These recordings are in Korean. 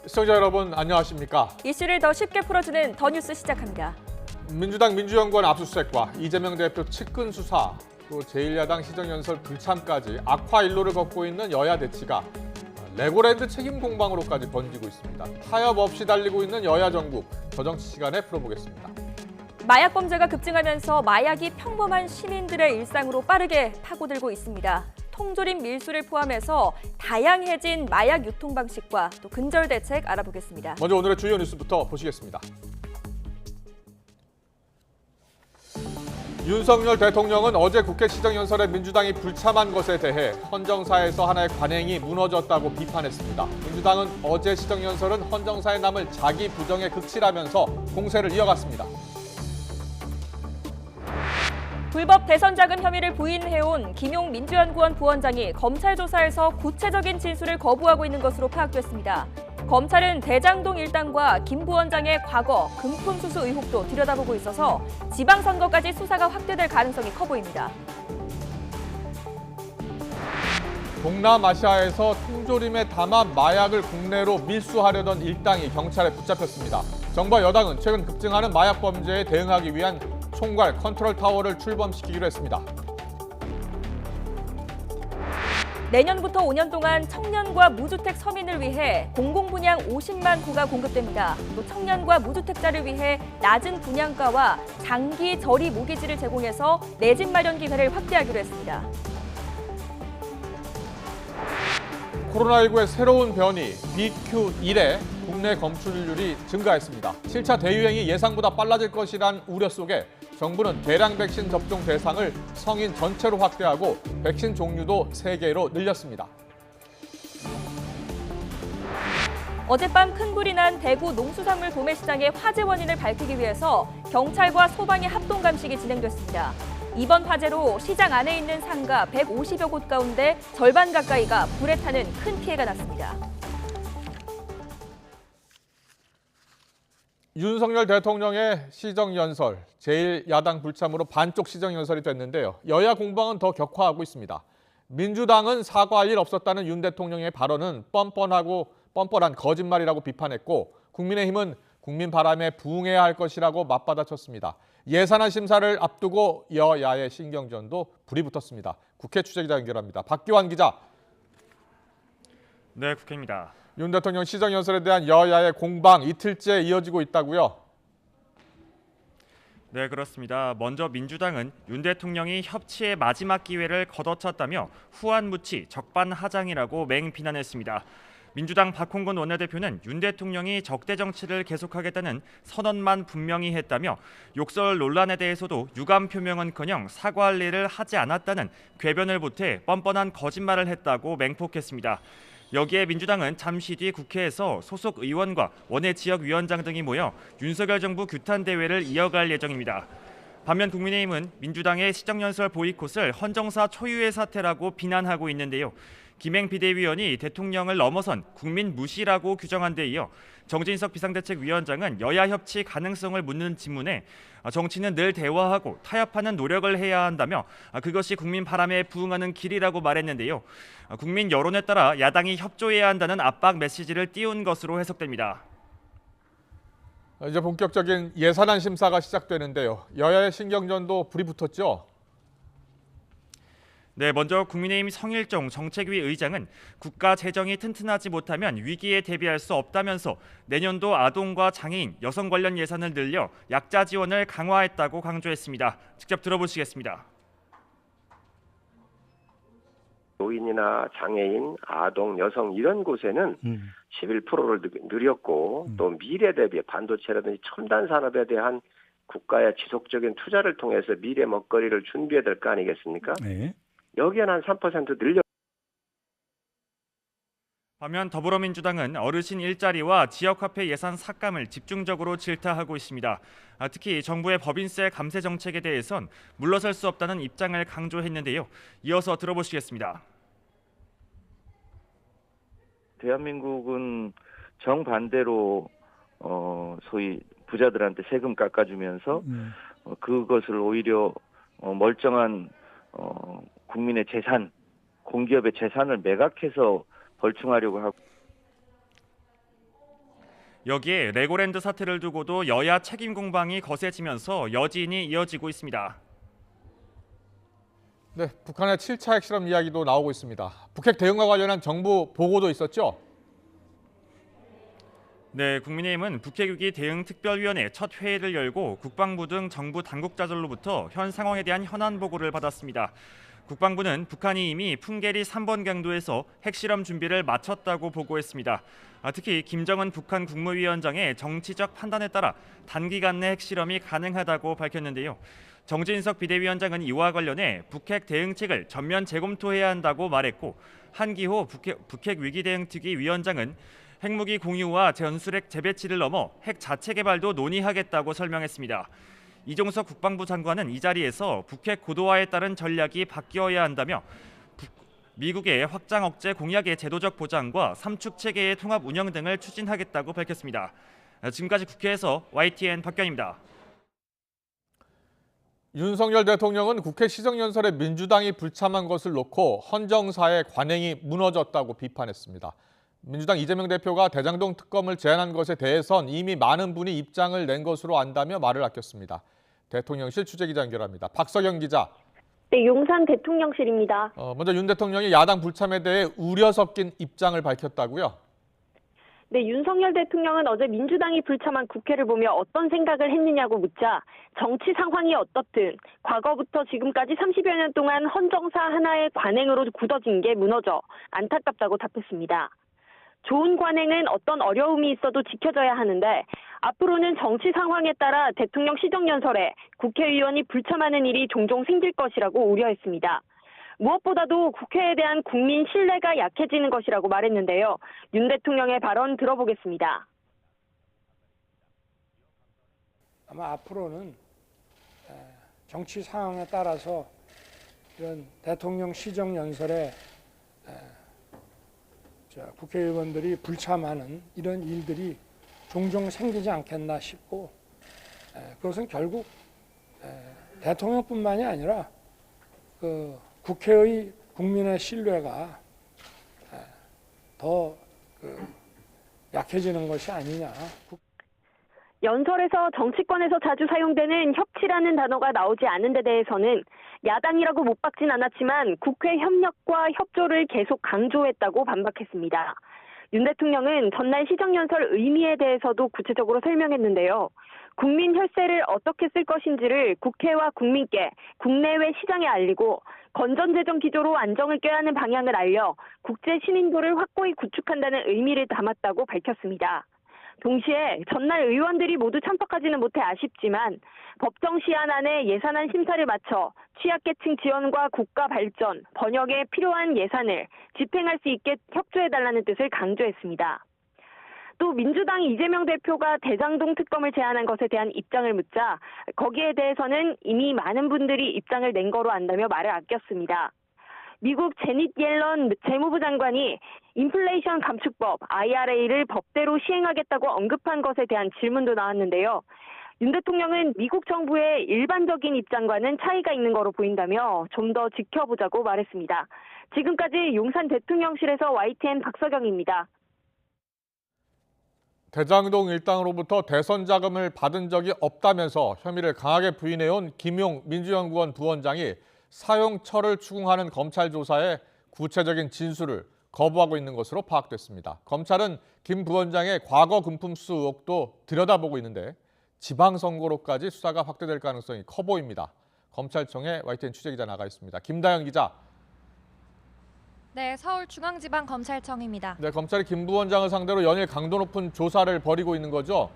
시청자 여러분 안녕하십니까? 이슈를 더 쉽게 풀어주는 더 뉴스 시작합니다. 민주당 민주연구원 압수수색과 이재명 대표 측근 수사, 또 제1야당 시정연설 불참까지 악화 일로를 걷고 있는 여야 대치가 레고랜드 책임 공방으로까지 번지고 있습니다. 타협 없이 달리고 있는 여야 정국, 저정치 시간에 풀어보겠습니다. 마약 범죄가 급증하면서 마약이 평범한 시민들의 일상으로 빠르게 파고들고 있습니다. 통조림 밀수를 포함해서 다양해진 마약 유통 방식과 또 근절 대책 알아보겠습니다. 먼저 오늘의 주요 뉴스부터 보시겠습니다. 윤석열 대통령은 어제 국회 시정연설에 민주당이 불참한 것에 대해 헌정사에서 하나의 관행이 무너졌다고 비판했습니다. 민주당은 어제 시정연설은 헌정사에 남을 자기 부정에 극치라면서 공세를 이어갔습니다. 불법 대선 자금 혐의를 부인해온 김용 민주연구원 부원장이 검찰 조사에서 구체적인 진술을 거부하고 있는 것으로 파악됐습니다. 검찰은 대장동 일당과 김 부원장의 과거 금품 수수 의혹도 들여다보고 있어서 지방선거까지 수사가 확대될 가능성이 커 보입니다. 동남아시아에서 통조림에 담아 마약을 국내로 밀수하려던 일당이 경찰에 붙잡혔습니다. 정부와 여당은 최근 급증하는 마약 범죄에 대응하기 위한 총괄 컨트롤 타워를 출범시키기로 했습니다. 내년부터 5년 동안 청년과 무주택 서민을 위해 공공분양 50만 호가 공급됩니다. 또 청년과 무주택자를 위해 낮은 분양가와 장기 저리 모기지를 제공해서 내 집 마련 기회를 확대하기로 했습니다. 코로나19의 새로운 변이 BQ.1의 국내 검출률이 증가했습니다. 7차 대유행이 예상보다 빨라질 것이란 우려 속에 정부는 대량 백신 접종 대상을 성인 전체로 확대하고 백신 종류도 3개로 늘렸습니다. 어젯밤 큰 불이 난 대구 농수산물 도매시장의 화재 원인을 밝히기 위해서 경찰과 소방의 합동 감식이 진행됐습니다. 이번 화재로 시장 안에 있는 상가 150여 곳 가운데 절반 가까이가 불에 타는 큰 피해가 났습니다. 윤석열 대통령의 시정연설, 제1야당 불참으로 반쪽 시정연설이 됐는데요. 여야 공방은 더 격화하고 있습니다. 민주당은 사과할 일 없었다는 윤 대통령의 발언은 뻔뻔한 거짓말이라고 비판했고, 국민의힘은 국민 바람에 부응해야 할 것이라고 맞받아쳤습니다. 예산안 심사를 앞두고 여야의 신경전도 불이 붙었습니다. 국회 취재기자 연결합니다. 박기환 기자. 네, 국회입니다. 윤 대통령 시정연설에 대한 여야의 공방 이틀째 이어지고 있다고요? 네, 그렇습니다. 먼저 민주당은 윤 대통령이 협치의 마지막 기회를 걷어찼다며 후한무치 적반하장이라고 맹비난했습니다. 민주당 박홍근 원내대표는 윤 대통령이 적대 정치를 계속하겠다는 선언만 분명히 했다며 욕설 논란에 대해서도 유감 표명은커녕 사과할 일을 하지 않았다는 궤변을 보태 뻔뻔한 거짓말을 했다고 맹폭했습니다. 여기에 민주당은 잠시 뒤 국회에서 소속 의원과 원외 지역위원장 등이 모여 윤석열 정부 규탄 대회를 이어갈 예정입니다. 반면 국민의힘은 민주당의 시정연설 보이콧을 헌정사 초유의 사태라고 비난하고 있는데요. 김행 비대위원이 대통령을 넘어선 국민 무시라고 규정한 데 이어 정진석 비상대책위원장은 여야 협치 가능성을 묻는 질문에 정치는 늘 대화하고 타협하는 노력을 해야 한다며 그것이 국민 바람에 부응하는 길이라고 말했는데요. 국민 여론에 따라 야당이 협조해야 한다는 압박 메시지를 띄운 것으로 해석됩니다. 이제 본격적인 예산안 심사가 시작되는데요. 여야의 신경전도 불이 붙었죠? 네, 먼저 국민의힘 성일종 정책위 의장은 국가 재정이 튼튼하지 못하면 위기에 대비할 수 없다면서 내년도 아동과 장애인, 여성 관련 예산을 늘려 약자 지원을 강화했다고 강조했습니다. 직접 들어보시겠습니다. 노인이나 장애인, 아동, 여성 이런 곳에는 11%를 늘렸고 또 미래 대비 반도체라든지 첨단 산업에 대한 국가의 지속적인 투자를 통해서 미래 먹거리를 준비해야 될 거 아니겠습니까? 네. 여기에는 한 3% 늘려. 반면 더불어민주당은 어르신 일자리와 지역화폐 예산 삭감을 집중적으로 질타하고 있습니다. 특히 정부의 법인세 감세 정책에 대해선 물러설 수 없다는 입장을 강조했는데요. 이어서 들어보시겠습니다. 대한민국은 정반대로 소위 부자들한테 세금 깎아주면서 그것을 오히려 멀쩡한 국민의 재산, 공기업의 재산을 매각해서 벌충하려고 하고 여기에 레고랜드 사태를 두고도 여야 책임 공방이 거세지면서 여진이 이어지고 있습니다. 네, 북한의 7차 핵실험 이야기도 나오고 있습니다. 북핵 대응과 관련한 정부 보고도 있었죠? 네, 국민의힘은 북핵위기 대응 특별위원회 첫 회의를 열고 국방부 등 정부 당국자들로부터 현 상황에 대한 현안 보고를 받았습니다. 국방부는 북한이 이미 풍계리 3번 강도에서 핵실험 준비를 마쳤다고 보고했습니다. 특히 김정은 북한 국무위원장의 정치적 판단에 따라 단기간 내 핵실험이 가능하다고 밝혔는데요. 정진석 비대위원장은 이와 관련해 북핵 대응책을 전면 재검토해야 한다고 말했고, 한기호 북핵 위기대응특위 위원장은 핵무기 공유와 전술핵 재배치를 넘어 핵 자체 개발도 논의하겠다고 설명했습니다. 이종석 국방부 장관은 이 자리에서 북핵 고도화에 따른 전략이 바뀌어야 한다며 미국의 확장 억제 공약의 제도적 보장과 삼축 체계의 통합 운영 등을 추진하겠다고 밝혔습니다. 지금까지 국회에서 YTN 박견입니다. 윤석열 대통령은 국회 시정연설에 민주당이 불참한 것을 놓고 헌정사의 관행이 무너졌다고 비판했습니다. 민주당 이재명 대표가 대장동 특검을 제안한 것에 대해선 이미 많은 분이 입장을 낸 것으로 안다며 말을 아꼈습니다. 대통령실 취재기자 연결합니다. 박석영 기자. 네, 용산 대통령실입니다. 먼저 윤 대통령이 야당 불참에 대해 우려 섞인 입장을 밝혔다고요? 네, 윤석열 대통령은 어제 민주당이 불참한 국회를 보며 어떤 생각을 했느냐고 묻자 정치 상황이 어떻든 과거부터 지금까지 30여 년 동안 헌정사 하나의 관행으로 굳어진 게 무너져 안타깝다고 답했습니다. 좋은 관행은 어떤 어려움이 있어도 지켜져야 하는데 앞으로는 정치 상황에 따라 대통령 시정연설에 국회의원이 불참하는 일이 종종 생길 것이라고 우려했습니다. 무엇보다도 국회에 대한 국민 신뢰가 약해지는 것이라고 말했는데요. 윤 대통령의 발언 들어보겠습니다. 아마 앞으로는 정치 상황에 따라서 이런 대통령 시정연설에 국회의원들이 불참하는 이런 일들이 종종 생기지 않겠나 싶고, 그것은 결국 대통령뿐만이 아니라 국회의 국민의 신뢰가 더 약해지는 것이 아니냐. 연설에서 정치권에서 자주 사용되는 협치라는 단어가 나오지 않은 데 대해서는 야당이라고 못 박진 않았지만 국회 협력과 협조를 계속 강조했다고 반박했습니다. 윤 대통령은 전날 시정연설 의미에 대해서도 구체적으로 설명했는데요. 국민 혈세를 어떻게 쓸 것인지를 국회와 국민께 국내외 시장에 알리고 건전재정 기조로 안정을 꾀하는 방향을 알려 국제 신인도를 확고히 구축한다는 의미를 담았다고 밝혔습니다. 동시에 전날 의원들이 모두 참석하지는 못해 아쉽지만 법정 시한안에 예산안 심사를 마쳐 취약계층 지원과 국가 발전, 번역에 필요한 예산을 집행할 수 있게 협조해달라는 뜻을 강조했습니다. 또 민주당 이재명 대표가 대장동 특검을 제안한 것에 대한 입장을 묻자 거기에 대해서는 이미 많은 분들이 입장을 낸 거로 안다며 말을 아꼈습니다. 미국 제닛 옐런 재무부 장관이 인플레이션 감축법 IRA를 법대로 시행하겠다고 언급한 것에 대한 질문도 나왔는데요. 윤 대통령은 미국 정부의 일반적인 입장과는 차이가 있는 거로 보인다며 좀 더 지켜보자고 말했습니다. 지금까지 용산 대통령실에서 YTN 박석영입니다. 대장동 일당으로부터 대선 자금을 받은 적이 없다면서 혐의를 강하게 부인해온 김용 민주연구원 부원장이 사용처를 추궁하는 검찰 조사에 구체적인 진술을 거부하고 있는 것으로 파악됐습니다. 검찰은 김 부원장의 과거 금품수 의혹도 들여다보고 있는데 지방선거로까지 수사가 확대될 가능성이 커 보입니다. 검찰청에 YTN 취재기자 나가 있습니다. 김다영 기자. 네, 서울중앙지방검찰청입니다. 네, 검찰이 김 부원장을 상대로 연일 강도 높은 조사를 벌이고 있는 거죠?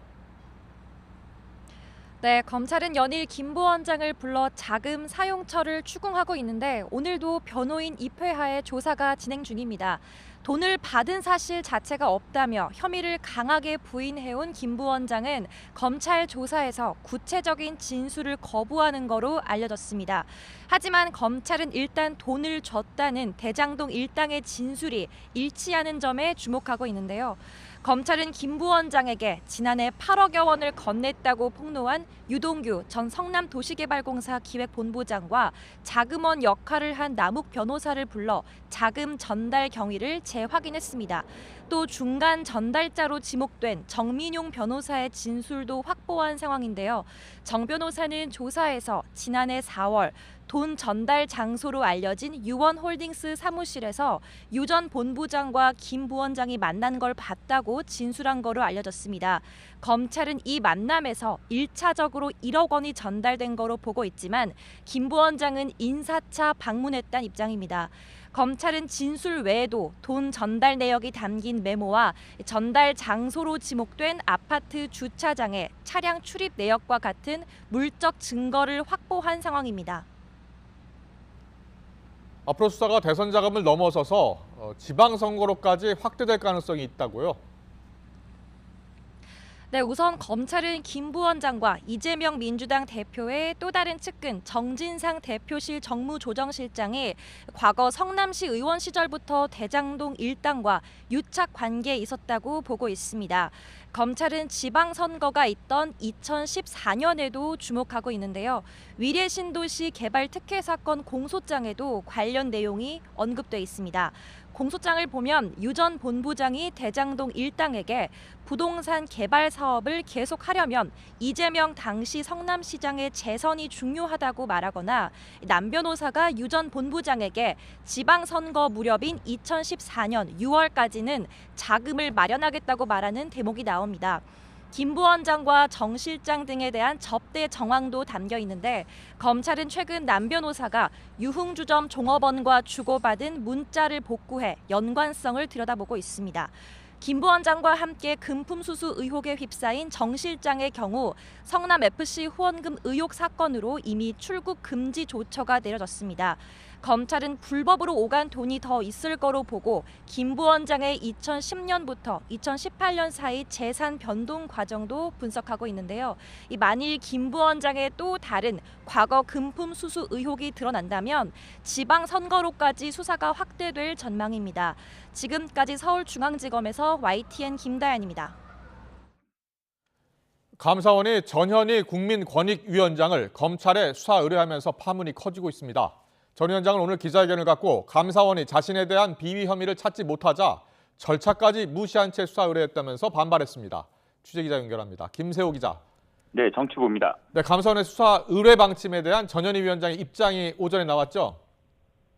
네, 검찰은 연일 김 부원장을 불러 자금 사용처를 추궁하고 있는데 오늘도 변호인 입회하에 조사가 진행 중입니다. 돈을 받은 사실 자체가 없다며 혐의를 강하게 부인해온 김 부원장은 검찰 조사에서 구체적인 진술을 거부하는 거로 알려졌습니다. 하지만 검찰은 일단 돈을 줬다는 대장동 일당의 진술이 일치하는 점에 주목하고 있는데요. 검찰은 김 부원장에게 지난해 8억여 원을 건넸다고 폭로한 유동규 전 성남도시개발공사 기획본부장과 자금원 역할을 한 남욱 변호사를 불러 자금 전달 경위를 재확인했습니다. 또 중간 전달자로 지목된 정민용 변호사의 진술도 확보한 상황인데요. 정 변호사는 조사에서 지난해 4월 돈 전달 장소로 알려진 유원홀딩스 사무실에서 유 전 본부장과 김 부원장이 만난 걸 봤다고 진술한 거로 알려졌습니다. 검찰은 이 만남에서 1차적으로 1억 원이 전달된 거로 보고 있지만 김 부원장은 인사차 방문했다는 입장입니다. 검찰은 진술 외에도 돈 전달 내역이 담긴 메모와 전달 장소로 지목된 아파트 주차장의 차량 출입 내역과 같은 물적 증거를 확보한 상황입니다. 앞으로 수사가 대선 자금을 넘어서서 지방선거로까지 확대될 가능성이 있다고요? 네, 우선 검찰은 김 부원장과 이재명 민주당 대표의 또 다른 측근 정진상 대표실 정무조정실장이 과거 성남시 의원 시절부터 대장동 일당과 유착 관계에 있었다고 보고 있습니다. 검찰은 지방선거가 있던 2014년에도 주목하고 있는데요. 위례신도시 개발 특혜 사건 공소장에도 관련 내용이 언급돼 있습니다. 공소장을 보면 유 전 본부장이 대장동 일당에게 부동산 개발 사업을 계속하려면 이재명 당시 성남시장의 재선이 중요하다고 말하거나 남 변호사가 유 전 본부장에게 지방선거 무렵인 2014년 6월까지는 자금을 마련하겠다고 말하는 대목이 나옵니다. 김 부원장과 정 실장 등에 대한 접대 정황도 담겨 있는데 검찰은 최근 남 변호사가 유흥주점 종업원과 주고받은 문자를 복구해 연관성을 들여다보고 있습니다. 김 부원장과 함께 금품 수수 의혹에 휩싸인 정 실장의 경우 성남FC 후원금 의혹 사건으로 이미 출국 금지 조처가 내려졌습니다. 검찰은 불법으로 오간 돈이 더 있을 거로 보고 김 부원장의 2010년부터 2018년 사이 재산 변동 과정도 분석하고 있는데요. 만일 김 부원장의 또 다른 과거 금품 수수 의혹이 드러난다면 지방선거로까지 수사가 확대될 전망입니다. 지금까지 서울중앙지검에서 YTN 김다연입니다. 감사원이 전현희 국민권익위원장을 검찰에 수사 의뢰하면서 파문이 커지고 있습니다. 전 위원장은 오늘 기자회견을 갖고 감사원이 자신에 대한 비위 혐의를 찾지 못하자 절차까지 무시한 채 수사 의뢰했다면서 반발했습니다. 취재기자 연결합니다. 김세호 기자. 네, 정치부입니다. 네, 감사원의 수사 의뢰 방침에 대한 전현희 위원장의 입장이 오전에 나왔죠?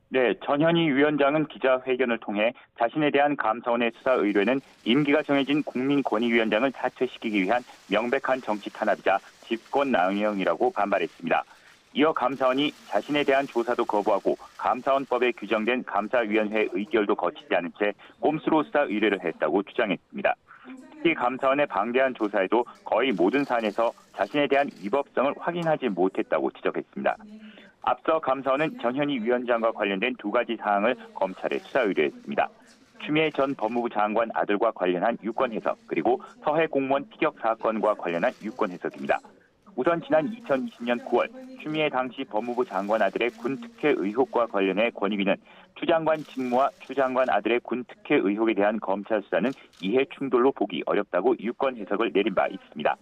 네, 전현희 위원장은 기자회견을 통해 자신에 대한 감사원의 수사 의뢰는 임기가 정해진 국민권익위원장을 사퇴시키기 위한 명백한 정치 탄압이자 집권남용이라고 반발했습니다. 이어 감사원이 자신에 대한 조사도 거부하고 감사원법에 규정된 감사위원회 의결도 거치지 않은 채 꼼수로 수사 의뢰를 했다고 주장했습니다. 특히 감사원의 방대한 조사에도 거의 모든 사안에서 자신에 대한 위법성을 확인하지 못했다고 지적했습니다. 앞서 감사원은 전현희 위원장과 관련된 두 가지 사항을 검찰에 수사 의뢰했습니다. 추미애 전 법무부 장관 아들과 관련한 유권 해석, 그리고 서해 공무원 피격 사건과 관련한 유권 해석입니다. 우선 지난 2020년 9월 추미애 당시 법무부 장관 아들의 군 특혜 의혹과 관련해 권익위는 추 장관 직무와 추 장관 아들의 군 특혜 의혹에 대한 검찰 수사는 이해 충돌로 보기 어렵다고 유권 해석을 내린 바 있습니다.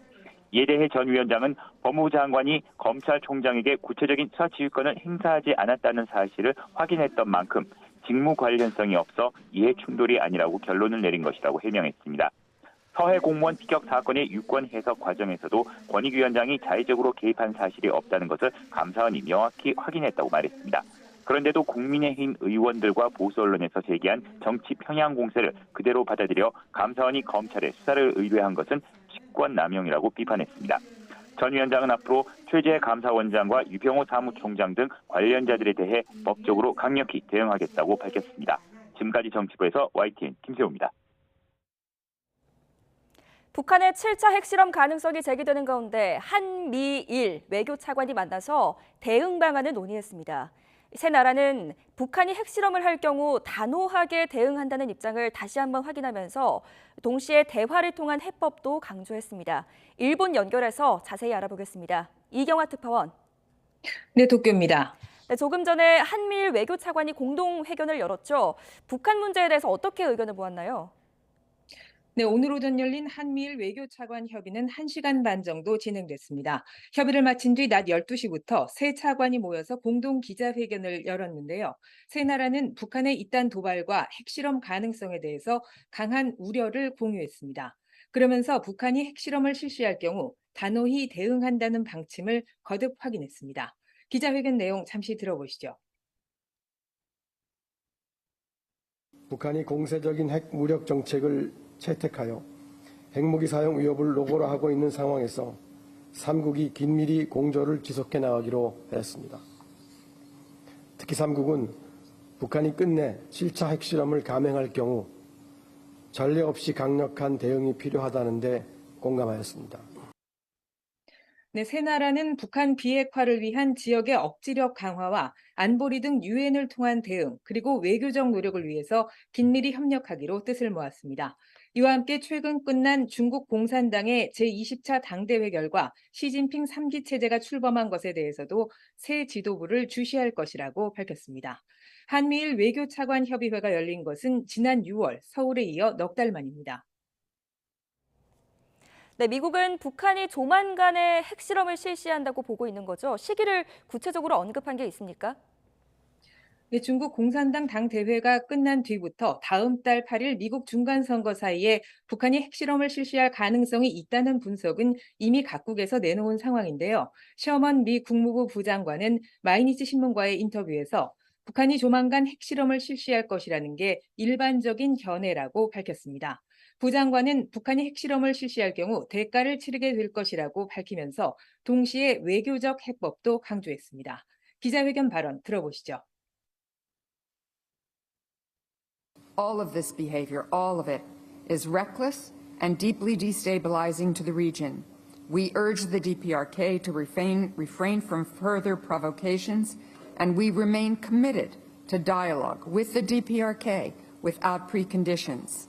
이에 대해 전 위원장은 법무부 장관이 검찰총장에게 구체적인 수사 지휘권을 행사하지 않았다는 사실을 확인했던 만큼 직무 관련성이 없어 이해 충돌이 아니라고 결론을 내린 것이라고 해명했습니다. 서해 공무원 피격 사건의 유권 해석 과정에서도 권익위원장이 자의적으로 개입한 사실이 없다는 것을 감사원이 명확히 확인했다고 말했습니다. 그런데도 국민의힘 의원들과 보수 언론에서 제기한 정치 평양 공세를 그대로 받아들여 감사원이 검찰에 수사를 의뢰한 것은 직권남용이라고 비판했습니다. 전 위원장은 앞으로 최재 감사원장과 유병호 사무총장 등 관련자들에 대해 법적으로 강력히 대응하겠다고 밝혔습니다. 지금까지 정치부에서 YTN 김세호입니다. 북한의 7차 핵실험 가능성이 제기되는 가운데 한미일 외교 차관이 만나서 대응 방안을 논의했습니다. 세 나라는 북한이 핵실험을 할 경우 단호하게 대응한다는 입장을 다시 한번 확인하면서 동시에 대화를 통한 해법도 강조했습니다. 일본 연결해서 자세히 알아보겠습니다. 이경화 특파원. 네, 도쿄입니다. 네, 조금 전에 한미일 외교 차관이 공동 회견을 열었죠. 북한 문제에 대해서 어떻게 의견을 모았나요? 네, 오늘 오전 열린 한미일 외교차관 협의는 1시간 반 정도 진행됐습니다. 협의를 마친 뒤 낮 12시부터 세 차관이 모여서 공동 기자회견을 열었는데요. 세 나라는 북한의 잇단 도발과 핵실험 가능성에 대해서 강한 우려를 공유했습니다. 그러면서 북한이 핵실험을 실시할 경우 단호히 대응한다는 방침을 거듭 확인했습니다. 기자회견 내용 잠시 들어보시죠. 북한이 공세적인 핵 무력 정책을 채택하여 핵무기 사용 위협을 노골화 하고 있는 상황에서 3국이 긴밀히 공조를 지속해 나가기로 했습니다. 특히 3국은 북한이 끝내 7차 핵실험을 감행할 경우 전례 없이 강력한 대응이 필요하다는 데 공감하였습니다. 네, 세 나라는 북한 비핵화를 위한 지역의 억지력 강화와 안보리 등 유엔을 통한 대응, 그리고 외교적 노력을 위해서 긴밀히 협력하기로 뜻을 모았습니다. 이와 함께 최근 끝난 중국 공산당의 제20차 당대회 결과 시진핑 3기 체제가 출범한 것에 대해서도 새 지도부를 주시할 것이라고 밝혔습니다. 한미일 외교차관 협의회가 열린 것은 지난 6월 서울에 이어 넉 달 만입니다. 네, 미국은 북한이 조만간에 핵실험을 실시한다고 보고 있는 거죠. 시기를 구체적으로 언급한 게 있습니까? 네, 중국 공산당 당대회가 끝난 뒤부터 다음 달 8일 미국 중간선거 사이에 북한이 핵실험을 실시할 가능성이 있다는 분석은 이미 각국에서 내놓은 상황인데요. 셔먼 미 국무부 부장관은 마이니치 신문과의 인터뷰에서 북한이 조만간 핵실험을 실시할 것이라는 게 일반적인 견해라고 밝혔습니다. 부장관은 북한이 핵실험을 실시할 경우 대가를 치르게 될 것이라고 밝히면서 동시에 외교적 해법도 강조했습니다. 기자회견 발언 들어보시죠. All of this behavior, all of it, is reckless and deeply destabilizing to the region. We urge the DPRK to refrain from further provocations, and we remain committed to dialogue with the DPRK without preconditions.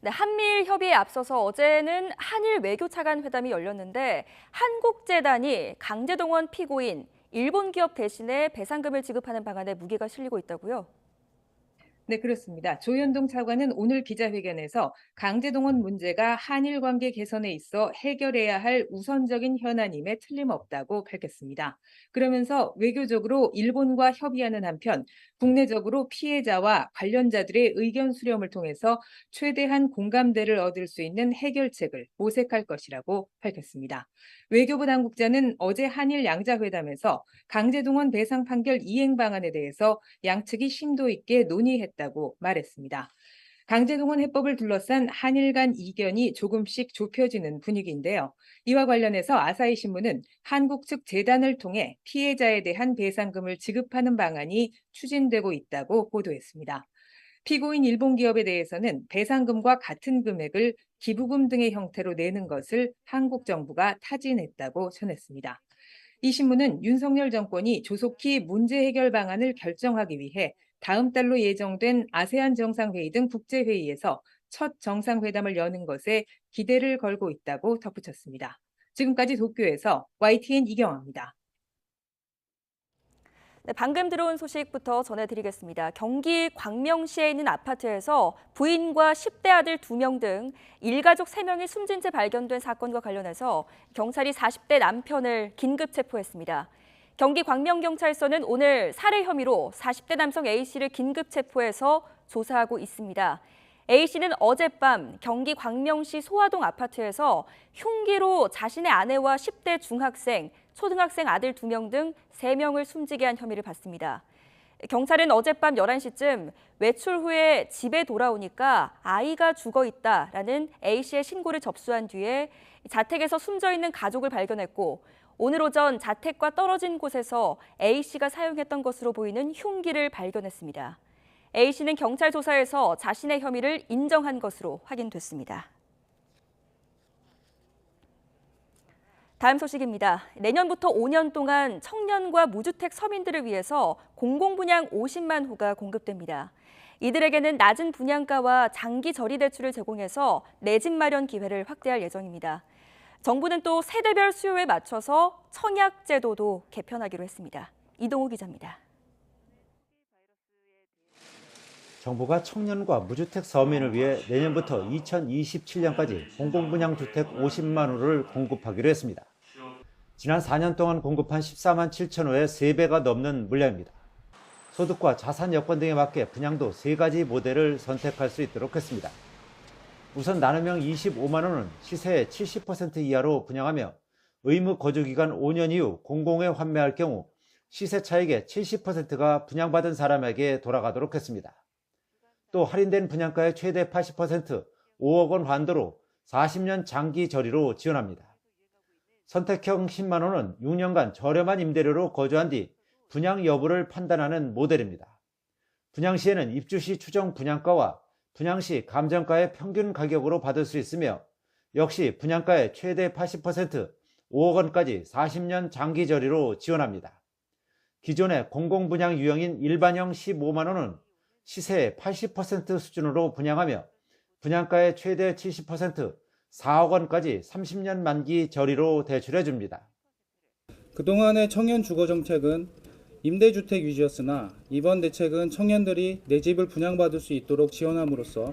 네, 한미일 협의에 앞서서 어제는 한일 외교차관 회담이 열렸는데 한국재단이 강제동원 피고인 일본 기업 대신에 배상금을 지급하는 방안에 무게가 실리고 있다고요? 네, 그렇습니다. 조현동 차관은 오늘 기자회견에서 강제동원 문제가 한일 관계 개선에 있어 해결해야 할 우선적인 현안임에 틀림없다고 밝혔습니다. 그러면서 외교적으로 일본과 협의하는 한편 국내적으로 피해자와 관련자들의 의견 수렴을 통해서 최대한 공감대를 얻을 수 있는 해결책을 모색할 것이라고 밝혔습니다. 외교부 당국자는 어제 한일 양자회담에서 강제동원 배상 판결 이행 방안에 대해서 양측이 심도 있게 논의했다고 말했습니다. 강제동원 해법을 둘러싼 한일 간 이견이 조금씩 좁혀지는 분위기인데요. 이와 관련해서 아사히 신문은 한국 측 재단을 통해 피해자에 대한 배상금을 지급하는 방안이 추진되고 있다고 보도했습니다. 피고인 일본 기업에 대해서는 배상금과 같은 금액을 기부금 등의 형태로 내는 것을 한국 정부가 타진했다고 전했습니다. 이 신문은 윤석열 정권이 조속히 문제 해결 방안을 결정하기 위해 다음 달로 예정된 아세안 정상회의 등 국제회의에서 첫 정상회담을 여는 것에 기대를 걸고 있다고 덧붙였습니다. 지금까지 도쿄에서 YTN 이경아입니다. 네, 방금 들어온 소식부터 전해드리겠습니다. 경기 광명시에 있는 아파트에서 부인과 10대 아들 2명 등 일가족 3명이 숨진 채 발견된 사건과 관련해서 경찰이 40대 남편을 긴급 체포했습니다. 경기 광명경찰서는 오늘 살해 혐의로 40대 남성 A씨를 긴급 체포해서 조사하고 있습니다. A씨는 어젯밤 경기 광명시 소화동 아파트에서 흉기로 자신의 아내와 10대 중학생, 초등학생 아들 2명 등 3명을 숨지게 한 혐의를 받습니다. 경찰은 어젯밤 11시쯤 외출 후에 집에 돌아오니까 아이가 죽어 있다라는 A씨의 신고를 접수한 뒤에 자택에서 숨져 있는 가족을 발견했고 오늘 오전 자택과 떨어진 곳에서 A씨가 사용했던 것으로 보이는 흉기를 발견했습니다. A씨는 경찰 조사에서 자신의 혐의를 인정한 것으로 확인됐습니다. 다음 소식입니다. 내년부터 5년 동안 청년과 무주택 서민들을 위해서 공공분양 50만 호가 공급됩니다. 이들에게는 낮은 분양가와 장기 저리 대출을 제공해서 내 집 마련 기회를 확대할 예정입니다. 정부는 또 세대별 수요에 맞춰서 청약 제도도 개편하기로 했습니다. 이동우 기자입니다. 정부가 청년과 무주택 서민을 위해 내년부터 2027년까지 공공분양주택 50만 호를 공급하기로 했습니다. 지난 4년 동안 공급한 14만 7천 호의 3배가 넘는 물량입니다. 소득과 자산 여건 등에 맞게 분양도 3가지 모델을 선택할 수 있도록 했습니다. 우선 나눔형 25만 호는 시세의 70% 이하로 분양하며 의무 거주기간 5년 이후 공공에 환매할 경우 시세 차익의 70%가 분양받은 사람에게 돌아가도록 했습니다. 또 할인된 분양가의 최대 80%, 5억 원 환도로 40년 장기 저리로 지원합니다. 선택형 10만 호는 6년간 저렴한 임대료로 거주한 뒤 분양 여부를 판단하는 모델입니다. 분양 시에는 입주 시 추정 분양가와 분양 시 감정가의 평균 가격으로 받을 수 있으며 역시 분양가의 최대 80%, 5억 원까지 40년 장기 저리로 지원합니다. 기존의 공공분양 유형인 일반형 15만 호는 시세의 80% 수준으로 분양하며 분양가의 최대 70%, 4억 원까지 30년 만기 저리로 대출해 줍니다. 그동안의 청년 주거 정책은 임대주택 위주였으나 이번 대책은 청년들이 내 집을 분양받을 수 있도록 지원함으로써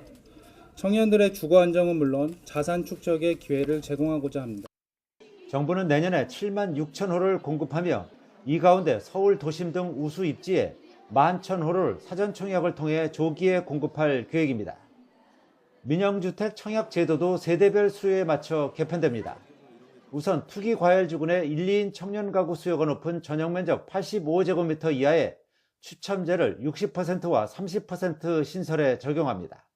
청년들의 주거 안정은 물론 자산 축적의 기회를 제공하고자 합니다. 정부는 내년에 7만 6천 호를 공급하며 이 가운데 서울 도심 등 우수 입지에 11,000호를 사전 청약을 통해 조기에 공급할 계획입니다. 민영주택 청약 제도도 세대별 수요에 맞춰 개편됩니다. 우선 투기과열지군의 1, 2인 청년 가구 수요가 높은 전용면적 85제곱미터 이하의 추첨제를 60%와 30% 신설에 적용합니다.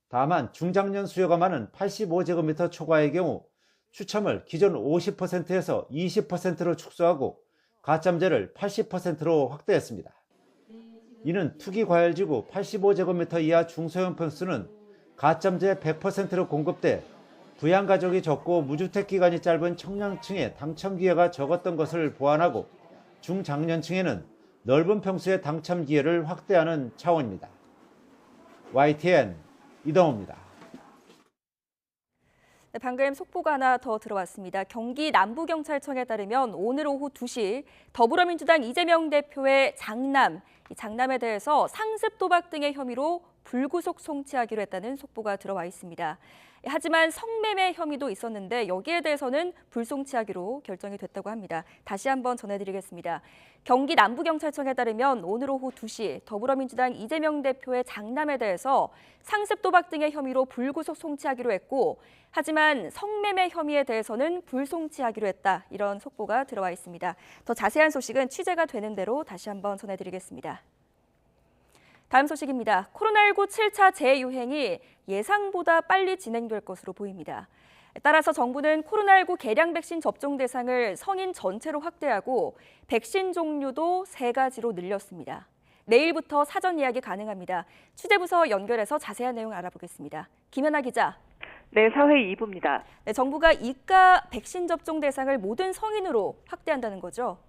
다만 중장년 수요가 많은 85제곱미터 초과의 경우 추첨을 기존 50%에서 20%로 축소하고 가점제를 80%로 확대했습니다. 이는 투기과열지구 85제곱미터 이하 중소형 평수는 가점제 100%로 공급돼 부양가족이 적고 무주택 기간이 짧은 청년층의 당첨 기회가 적었던 것을 보완하고 중장년층에는 넓은 평수의 당첨 기회를 확대하는 차원입니다. YTN 이동호입니다. 네, 방금 속보가 하나 더 들어왔습니다. 경기 남부경찰청에 따르면 오늘 오후 2시 더불어민주당 이재명 대표의 장남, 이 장남에 대해서 상습 도박 등의 혐의로 불구속 송치하기로 했다는 속보가 들어와 있습니다. 하지만 성매매 혐의도 있었는데 여기에 대해서는 불송치하기로 결정이 됐다고 합니다. 다시 한번 전해드리겠습니다. 경기 남부경찰청에 따르면 오늘 오후 2시 더불어민주당 이재명 대표의 장남에 대해서 상습 도박 등의 혐의로 불구속 송치하기로 했고 하지만 성매매 혐의에 대해서는 불송치하기로 했다. 이런 속보가 들어와 있습니다. 더 자세한 소식은 취재가 되는 대로 다시 한번 전해드리겠습니다. 다음 소식입니다. 코로나19 7차 재유행이 예상보다 빨리 진행될 것으로 보입니다. 따라서 정부는 코로나19 개량 백신 접종 대상을 성인 전체로 확대하고 백신 종류도 3가지로 늘렸습니다. 내일부터 사전 예약이 가능합니다. 취재부서 연결해서 자세한 내용 알아보겠습니다. 김연아 기자. 네, 사회 2부입니다. 네, 정부가 이가 백신 접종 대상을 모든 성인으로 확대한다는 거죠?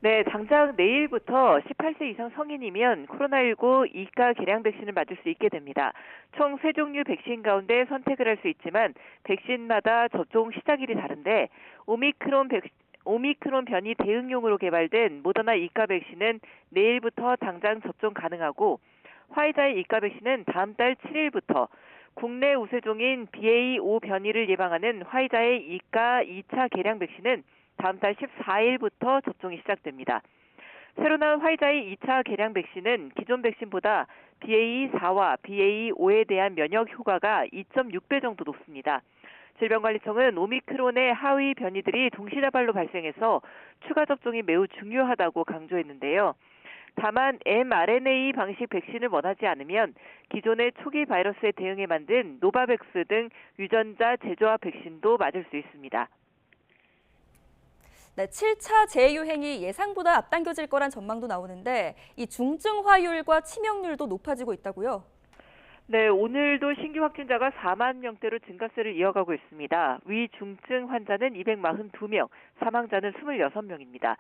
네, 당장 내일부터 18세 이상 성인이면 코로나19 2가 개량 백신을 맞을 수 있게 됩니다. 총 3종류 백신 가운데 선택을 할 수 있지만 백신마다 접종 시작일이 다른데 오미크론 변이 대응용으로 개발된 모더나 2가 백신은 내일부터 당장 접종 가능하고 화이자의 2가 백신은 다음 달 7일부터 국내 우세종인 BA.5 변이를 예방하는 화이자의 2가 2차 개량 백신은 다음 달 14일부터 접종이 시작됩니다. 새로 나온 화이자의 2차 개량 백신은 기존 백신보다 BA.4와 BA.5에 대한 면역 효과가 2.6배 정도 높습니다. 질병관리청은 오미크론의 하위 변이들이 동시다발로 발생해서 추가 접종이 매우 중요하다고 강조했는데요. 다만 mRNA 방식 백신을 원하지 않으면 기존의 초기 바이러스에 대응해 만든 노바백스 등 유전자 재조합 백신도 맞을 수 있습니다. 네, 7차 재유행이 예상보다 앞당겨질 거란 전망도 나오는데 이 중증화율과 치명률도 높아지고 있다고요? 네, 오늘도 신규 확진자가 4만 명대로 증가세를 이어가고 있습니다. 위중증 환자는 242명, 사망자는 26명입니다.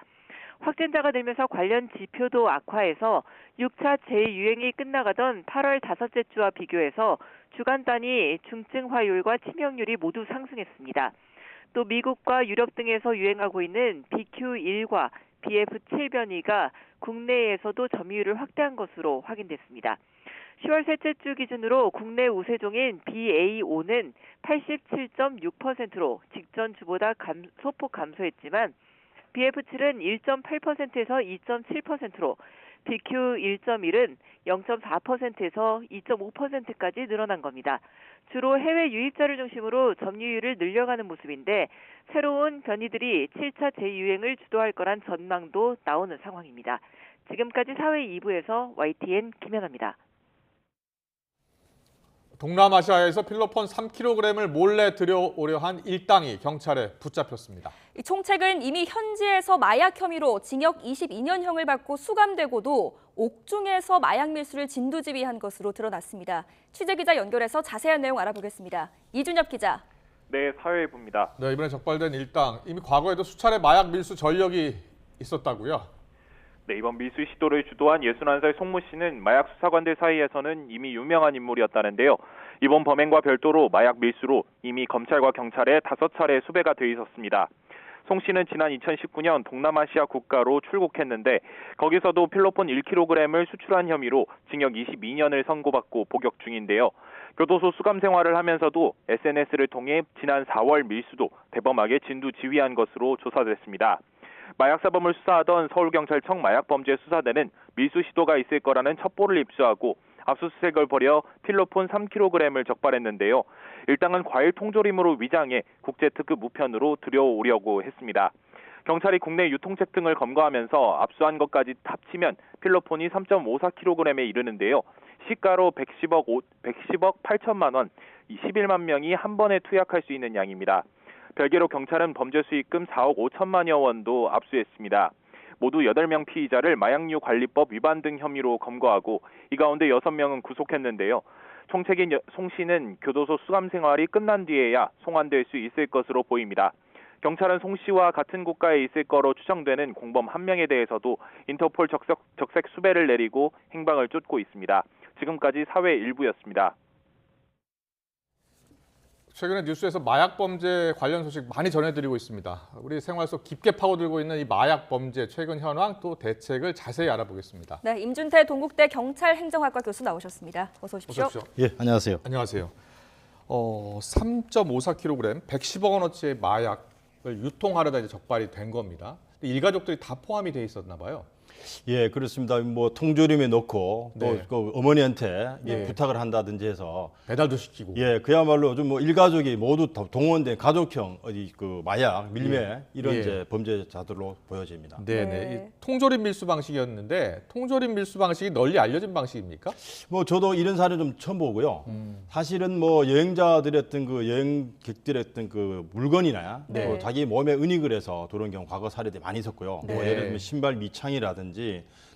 확진자가 늘면서 관련 지표도 악화해서 6차 재유행이 끝나가던 8월 5째 주와 비교해서 주간 단위 중증화율과 치명률이 모두 상승했습니다. 또 미국과 유럽 등에서 유행하고 있는 BQ1과 BF7 변이가 국내에서도 점유율을 확대한 것으로 확인됐습니다. 10월 셋째 주 기준으로 국내 우세종인 BA5는 87.6%로 직전 주보다 소폭 감소했지만 BF7은 1.8%에서 2.7%로 BQ1.1은 0.4%에서 2.5%까지 늘어난 겁니다. 주로 해외 유입자를 중심으로 점유율을 늘려가는 모습인데 새로운 변이들이 7차 재유행을 주도할 거란 전망도 나오는 상황입니다. 지금까지 사회 2부에서 YTN 김연아입니다. 동남아시아에서 필로폰 3kg을 몰래 들여오려 한 일당이 경찰에 붙잡혔습니다. 이 총책은 이미 현지에서 마약 혐의로 징역 22년형을 받고 수감되고도 옥중에서 마약 밀수를 진두지휘한 것으로 드러났습니다. 취재기자 연결해서 자세한 내용 알아보겠습니다. 이준엽 기자. 네, 사회부입니다. 네, 이번에 적발된 일당, 이미 과거에도 수차례 마약 밀수 전력이 있었다고요? 네, 이번 밀수 시도를 주도한 61살 송모 씨는 마약 수사관들 사이에서는 이미 유명한 인물이었다는데요. 이번 범행과 별도로 마약 밀수로 이미 검찰과 경찰에 5차례 수배가 돼 있었습니다. 송 씨는 지난 2019년 동남아시아 국가로 출국했는데 거기서도 필로폰 1kg을 수출한 혐의로 징역 22년을 선고받고 복역 중인데요. 교도소 수감 생활을 하면서도 SNS를 통해 지난 4월 밀수도 대범하게 진두지휘한 것으로 조사됐습니다. 마약사범을 수사하던 서울경찰청 마약범죄수사대는 밀수 시도가 있을 거라는 첩보를 입수하고 압수수색을 벌여 필로폰 3kg을 적발했는데요. 일당은 과일 통조림으로 위장해 국제특급 우편으로 들여오려고 했습니다. 경찰이 국내 유통책 등을 검거하면서 압수한 것까지 합치면 필로폰이 3.54kg에 이르는데요. 시가로 110억 8천만 원, 21만 명이 한 번에 투약할 수 있는 양입니다. 별개로 경찰은 범죄 수익금 4억 5천만여 원도 압수했습니다. 모두 8명 피의자를 마약류 관리법 위반 등 혐의로 검거하고 이 가운데 6명은 구속했는데요. 총책인 송 씨는 교도소 수감 생활이 끝난 뒤에야 송환될 수 있을 것으로 보입니다. 경찰은 송 씨와 같은 국가에 있을 거로 추정되는 공범 1명에 대해서도 인터폴 적색 수배를 내리고 행방을 쫓고 있습니다. 지금까지 사회 일부였습니다. 최근에 뉴스에서 마약 범죄 관련 소식 많이 전해드리고 있습니다. 우리 생활 속 깊게 파고들고 있는 이 마약 범죄 최근 현황 또 대책을 자세히 알아보겠습니다. 네, 임준태 동국대 경찰행정학과 교수 나오셨습니다. 어서 오십시오. 어서 오십시오. 예, 안녕하세요. 안녕하세요. 3.54kg, 110억 원어치의 마약을 유통하려다 이제 적발이 된 겁니다. 일가족들이 다 포함이 돼 있었나 봐요. 예, 그렇습니다. 뭐 통조림에 넣고 또 네. 그 어머니한테 네. 부탁을 한다든지 해서 배달도 시키고. 예, 그야말로 좀 뭐 일가족이 모두 동원된 가족형 어디 그 마약 밀매 예. 이런 예. 이제 범죄자들로 보여집니다. 네네. 이 통조림 밀수 방식이었는데 통조림 밀수 방식이 널리 알려진 방식입니까? 뭐 저도 이런 사례 좀 처음 보고요. 사실은 뭐 여행자들의 어떤 그 여행객들의 어떤 그 물건이나 네. 또 자기 몸에 은닉을 해서 들어온 경우 과거 사례들이 많이 있었고요. 네. 뭐 예를 들면 신발 미창이라든지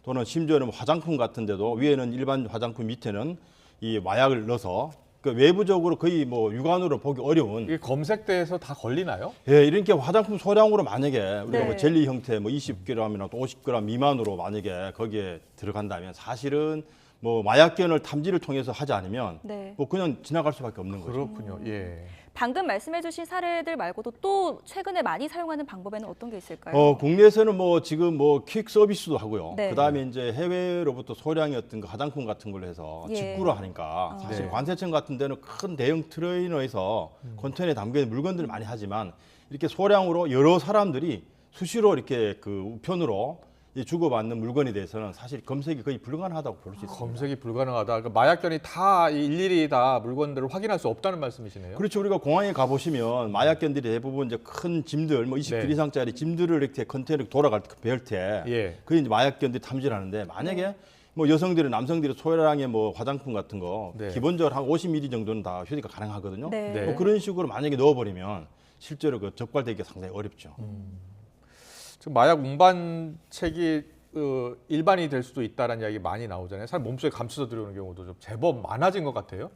또는 심지어는 뭐 화장품 같은 데도 위에는 일반 화장품 밑에는 이 마약을 넣어서 그 외부적으로 거의 뭐 육안으로 보기 어려운 이게 검색대에서 다 걸리나요? 예, 이렇게 화장품 소량으로 만약에 우리가 네. 뭐 젤리 형태 뭐 20g이나 또 50g 미만으로 만약에 거기에 들어간다면 사실은 뭐 마약견을 탐지를 통해서 하지 않으면 네. 뭐 그냥 지나갈 수밖에 없는 거죠. 그렇군요. 예. 방금 말씀해주신 사례들 말고도 또 최근에 많이 사용하는 방법에는 어떤 게 있을까요? 국내에서는 뭐 지금 뭐 퀵 서비스도 하고요. 네. 그다음에 이제 해외로부터 소량의 어떤 그 화장품 같은 걸로 해서 예. 직구를 하니까 사실 네. 관세청 같은 데는 큰 대형 트레이너에서 컨테이너에 담겨 있는 물건들을 많이 하지만 이렇게 소량으로 여러 사람들이 수시로 이렇게 그 우편으로 이 주고받는 물건에 대해서는 사실 검색이 거의 불가능하다고 볼 수 있습니다. 검색이 불가능하다. 그러니까 마약견이 다 일일이 다 물건들을 확인할 수 없다는 말씀이시네요. 그렇죠. 우리가 공항에 가보시면 마약견들이 대부분 이제 큰 짐들, 뭐 20kg 네. 이상짜리 짐들을 이렇게 컨테이너로 돌아갈 때 벨트에 예. 그게 이제 마약견들이 탐지를 하는데 만약에 뭐 여성들이 남성들이 소량의 뭐 화장품 같은 거 네. 기본적으로 한 50ml 정도는 다 휴대가 가능하거든요. 네. 네. 뭐 그런 식으로 만약에 넣어버리면 실제로 그 적발되기가 상당히 어렵죠. 지금 마약 운반책이 일반이 될 수도 있다는 이야기 많이 나오잖아요. 사실 몸속에 감춰서 들어오는 경우도 좀 제법 많아진 것 같아요.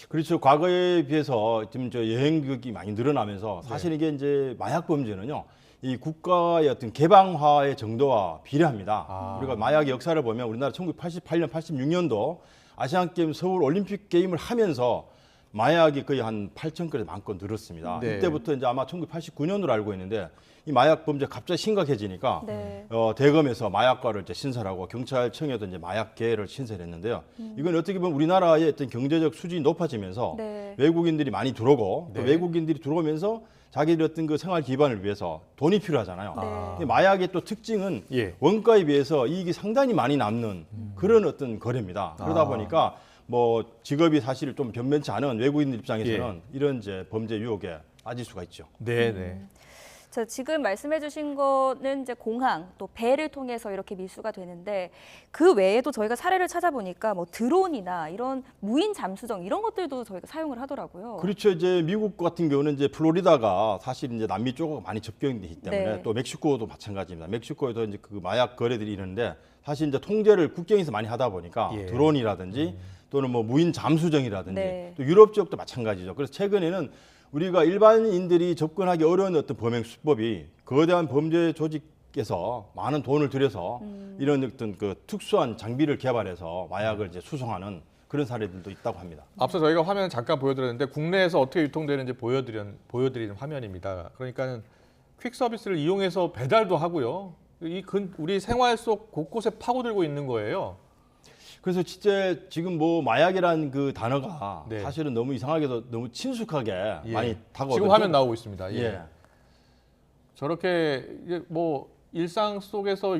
그렇죠. 과거에 비해서 지금 저 여행객이 많이 늘어나면서 사실 네. 이게 이제 마약 범죄는요. 이 국가의 어떤 개방화의 정도와 비례합니다. 우리가 마약의 역사를 보면 우리나라 1988년, 86년도 아시안게임 서울 올림픽 게임을 하면서 마약이 거의 한 8,000건에서 10,000건 늘었습니다. 네. 이때부터 이제 아마 1989년으로 알고 있는데 이 마약 범죄 갑자기 심각해지니까 네. 대검에서 마약과를 이제 신설하고 경찰청에도 이제 마약계를 신설했는데요. 이건 어떻게 보면 우리나라의 어떤 경제적 수준이 높아지면서 네. 외국인들이 많이 들어오고 또 네. 외국인들이 들어오면서 자기들 어떤 그 생활 기반을 위해서 돈이 필요하잖아요. 이 마약의 또 특징은 예. 원가에 비해서 이익이 상당히 많이 남는 그런 어떤 거래입니다. 그러다 보니까 뭐 직업이 사실 좀 변변치 않은 외국인들 입장에서는 이런 이제 범죄 유혹에 빠질 수가 있죠. 네, 네. 자, 지금 말씀해주신 거는 이제 공항 또 배를 통해서 이렇게 밀수가 되는데 그 외에도 저희가 사례를 찾아보니까 뭐 드론이나 이런 무인 잠수정 이런 것들도 저희가 사용을 하더라고요. 그렇죠. 이제 미국 같은 경우는 이제 플로리다가 사실 이제 남미 쪽하고 많이 접경되기 때문에 네. 또 멕시코도 마찬가지입니다. 멕시코에도 이제 그 마약 거래들이 있는데 사실 이제 통제를 국경에서 많이 하다 보니까 예. 드론이라든지 또는 뭐 무인 잠수정이라든지 네. 또 유럽 지역도 마찬가지죠. 그래서 최근에는 우리가 일반인들이 접근하기 어려운 어떤 범행 수법이 거대한 범죄 조직에서 많은 돈을 들여서 이런 어떤 그 특수한 장비를 개발해서 마약을 이제 수송하는 그런 사례들도 있다고 합니다. 앞서 저희가 화면 잠깐 보여드렸는데 국내에서 어떻게 유통되는지 보여드리는 화면입니다. 그러니까는 퀵 서비스를 이용해서 배달도 하고요. 우리 생활 속 곳곳에 파고들고 있는 거예요. 그래서 진짜 지금 뭐 마약이라는 그 단어가 네. 사실은 너무 이상하게도 너무 친숙하게 예. 많이 다가오죠. 지금 화면 나오고 있습니다. 예. 예. 저렇게 이제 뭐 일상 속에서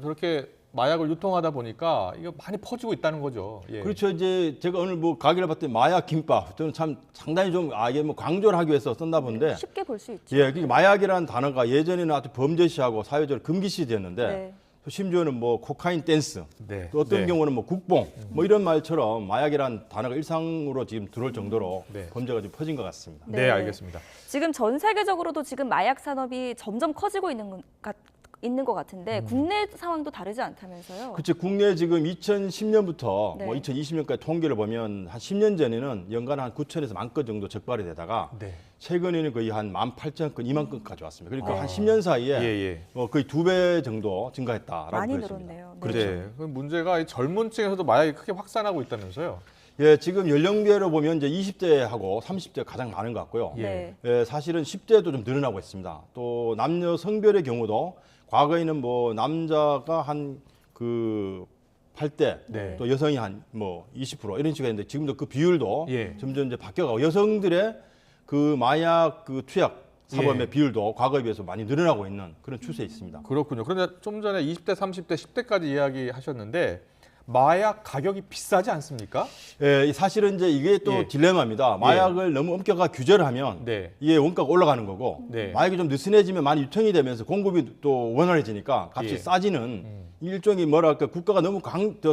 저렇게 마약을 유통하다 보니까 이거 많이 퍼지고 있다는 거죠. 예. 그렇죠. 이제 제가 오늘 뭐 가게를 봤더니 마약 김밥 저는 참 상당히 좀 이게 뭐 강조를 하기 위해서 썼나 본데. 쉽게 볼 수 있죠. 예, 그러니까 마약이라는 단어가 예전에는 아주 범죄시하고 사회적으로 금기시됐는데 네. 또 심지어는 뭐 코카인 댄스, 네. 또 어떤 네. 경우는 뭐 국뽕, 뭐 이런 말처럼 마약이라는 단어가 일상으로 지금 들어올 정도로 네. 범죄가 좀 퍼진 것 같습니다. 네, 알겠습니다. 지금 전 세계적으로도 지금 마약 산업이 점점 커지고 있는 것 같은데 국내 상황도 다르지 않다면서요? 그렇죠. 국내 지금 2010년부터 네. 뭐 2020년까지 통계를 보면 한 10년 전에는 연간 한 9천에서 10,000건 정도 적발이 되다가 네. 최근에는 거의 한 18,000건, 2만 건까지 왔습니다. 그러니까 네. 한 10년 사이에 예. 거의 2배 정도 증가했다라고 많이 보여집니다. 늘었네요. 네. 그렇죠. 네. 그 문제가 이 젊은 층에서도 마약이 크게 확산하고 있다면서요? 예, 지금 연령대로 보면 이제 20대하고 30대가 가장 많은 것 같고요. 네. 예, 사실은 10대도 좀 늘어나고 있습니다. 또 남녀 성별의 경우도 과거에는 뭐 남자가 한 그 8대, 네. 또 여성이 한 뭐 20% 이런 식으로 했는데 지금도 그 비율도 예. 점점 이제 바뀌어가고 여성들의 그 마약 그 투약 사범의 예. 비율도 과거에 비해서 많이 늘어나고 있는 그런 추세에 있습니다. 그렇군요. 그런데 좀 전에 20대, 30대, 10대까지 이야기하셨는데 마약 가격이 비싸지 않습니까? 예, 사실은 이제 이게 또 예. 딜레마입니다. 마약을 너무 엄격하게 규제를 하면 네. 이게 원가가 올라가는 거고 네. 마약이 좀 느슨해지면 많이 유통이 되면서 공급이 또 원활해지니까 값이 예. 싸지는 일종의 뭐랄까 국가가 너무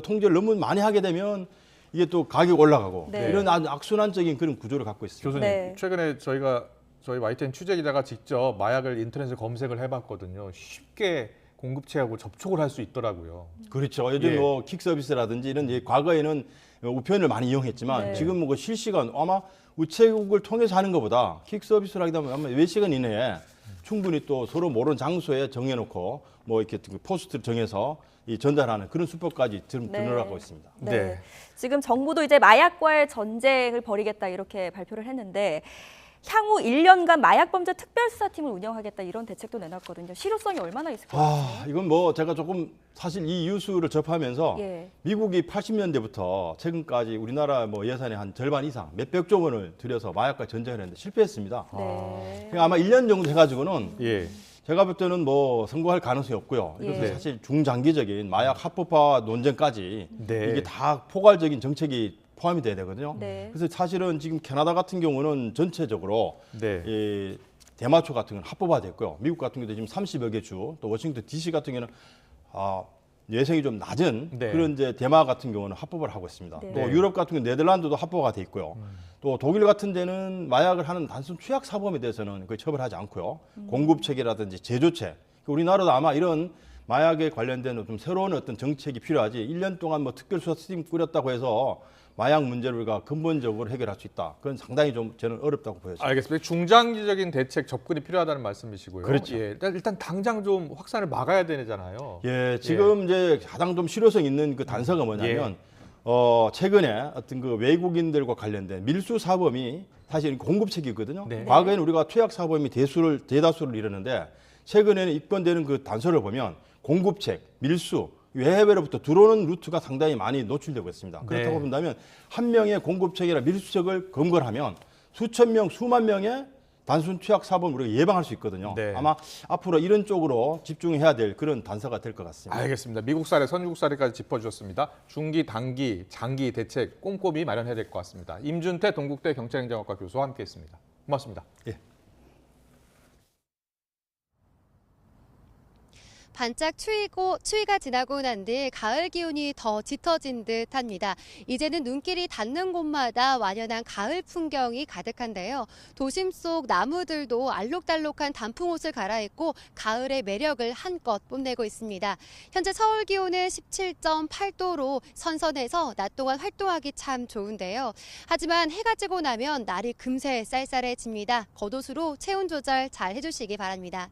통제를 너무 많이 하게 되면 이게 또 가격 올라가고 네. 이런 아주 악순환적인 그런 구조를 갖고 있습니다. 교수님, 네. 최근에 저희 YTN 취재 기자가 직접 마약을 인터넷에 검색을 해봤거든요. 쉽게 공급체하고 접촉을 할 수 있더라고요. 그렇죠. 요즘 예. 뭐 킥 서비스라든지 이런 과거에는 우편을 많이 이용했지만 네. 지금 뭐 실시간 아마 우체국을 통해서 하는 것보다 킥 서비스를 하게 되면 아마 몇 시간 이내에 충분히 또 서로 모르는 장소에 정해놓고 뭐 이렇게 포스트를 정해서 이 전달하는 그런 수법까지 늘어나고 있습니다. 네. 지금 정부도 이제 마약과의 전쟁을 벌이겠다 이렇게 발표를 했는데 향후 1년간 마약범죄 특별수사팀을 운영하겠다 이런 대책도 내놨거든요. 실효성이 얼마나 있을 것 같아요? 이건 뭐 제가 조금 사실 이 뉴스를 접하면서 예. 미국이 80년대부터 최근까지 우리나라 뭐 예산의 한 절반 이상 몇백조 원을 들여서 마약과 전쟁을 했는데 실패했습니다. 네. 그러니까 아마 1년 정도 해가지고는 예. 제가 볼 때는 뭐 성공할 가능성이 없고요. 이것은 예. 사실 중장기적인 마약 합법화 논쟁까지 네. 이게 다 포괄적인 정책이 포함이 돼야 되거든요. 네. 그래서 사실은 지금 캐나다 같은 경우는 전체적으로 네. 이 대마초 같은 건 합법화됐고요. 미국 같은 경우도 지금 30여 개 주, 또 워싱턴 DC 같은 경우는 예상이 좀 낮은 네. 그런 이제 대마 같은 경우는 합법을 하고 있습니다. 네. 또 유럽 같은 경우 네덜란드도 합법화 돼 있고요. 또 독일 같은 데는 마약을 하는 단순 투약 사범에 대해서는 거의 처벌하지 않고요. 공급 체계라든지 제조체. 우리나라도 아마 이런 마약에 관련된 좀 새로운 어떤 정책이 필요하지. 1년 동안 뭐 특별수사팀 꾸렸다고 해서 마약 문제를 우리가 근본적으로 해결할 수 있다. 그건 상당히 좀 저는 어렵다고 보여집니다. 알겠습니다. 중장기적인 대책 접근이 필요하다는 말씀이시고요. 그렇죠. 예, 일단 당장 좀 확산을 막아야 되잖아요. 예, 지금 이제 가장 좀 실효성 있는 그 단서가 뭐냐면 최근에 어떤 그 외국인들과 관련된 밀수 사범이 사실 공급책이거든요. 네. 과거에는 우리가 투약 사범이 대다수를 이루는데 최근에는 입건되는 그 단서를 보면 공급책, 밀수, 해외로부터 들어오는 루트가 상당히 많이 노출되고 있습니다. 그렇다고 본다면 한 명의 공급책이나 밀수책을 검거하면 수천 명, 수만 명의 단순 투약 사범을 우리가 예방할 수 있거든요. 네. 아마 앞으로 이런 쪽으로 집중해야 될 그런 단서가 될 것 같습니다. 알겠습니다. 미국 사례, 선진국 사례까지 짚어주셨습니다. 중기, 단기, 장기 대책 꼼꼼히 마련해야 될 것 같습니다. 임준태 동국대 경찰행정학과 교수와 함께했습니다. 고맙습니다. 예. 반짝 추위가 지나고 난 뒤 가을 기운이 더 짙어진 듯합니다. 이제는 눈길이 닿는 곳마다 완연한 가을 풍경이 가득한데요. 도심 속 나무들도 알록달록한 단풍옷을 갈아입고 가을의 매력을 한껏 뽐내고 있습니다. 현재 서울 기온은 17.8도로 선선해서 낮 동안 활동하기 참 좋은데요. 하지만 해가 지고 나면 날이 금세 쌀쌀해집니다. 겉옷으로 체온 조절 잘 해주시기 바랍니다.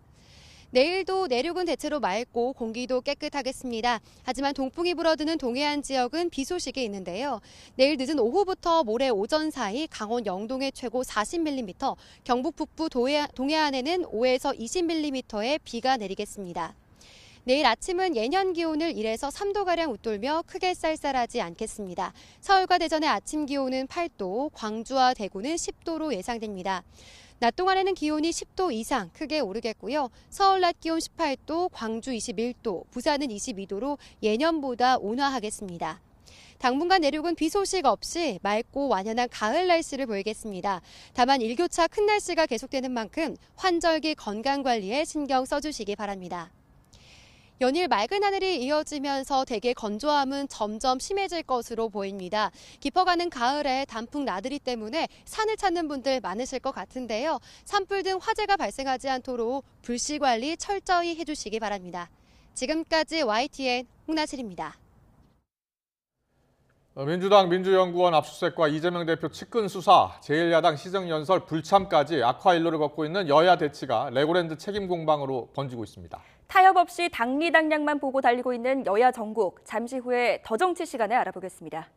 내일도 내륙은 대체로 맑고 공기도 깨끗하겠습니다. 하지만 동풍이 불어드는 동해안 지역은 비 소식이 있는데요. 내일 늦은 오후부터 모레 오전 사이 강원 영동에 최고 40mm, 경북 북부 동해안에는 5에서 20mm의 비가 내리겠습니다. 내일 아침은 예년 기온을 1에서 3도가량 웃돌며 크게 쌀쌀하지 않겠습니다. 서울과 대전의 아침 기온은 8도, 광주와 대구는 10도로 예상됩니다. 낮 동안에는 기온이 10도 이상 크게 오르겠고요. 서울 낮 기온 18도, 광주 21도, 부산은 22도로 예년보다 온화하겠습니다. 당분간 내륙은 비 소식 없이 맑고 완연한 가을 날씨를 보이겠습니다. 다만 일교차 큰 날씨가 계속되는 만큼 환절기 건강관리에 신경 써주시기 바랍니다. 연일 맑은 하늘이 이어지면서 대기 건조함은 점점 심해질 것으로 보입니다. 깊어가는 가을에 단풍 나들이 때문에 산을 찾는 분들 많으실 것 같은데요. 산불 등 화재가 발생하지 않도록 불씨 관리 철저히 해주시기 바랍니다. 지금까지 YTN 홍나슬입니다. 민주당 민주연구원 압수수색과 이재명 대표 측근 수사, 제1야당 시정연설 불참까지 악화일로를 걷고 있는 여야 대치가 레고랜드 책임 공방으로 번지고 있습니다. 타협 없이 당리당략만 보고 달리고 있는 여야 정국. 잠시 후에 더 정치 시간에 알아보겠습니다.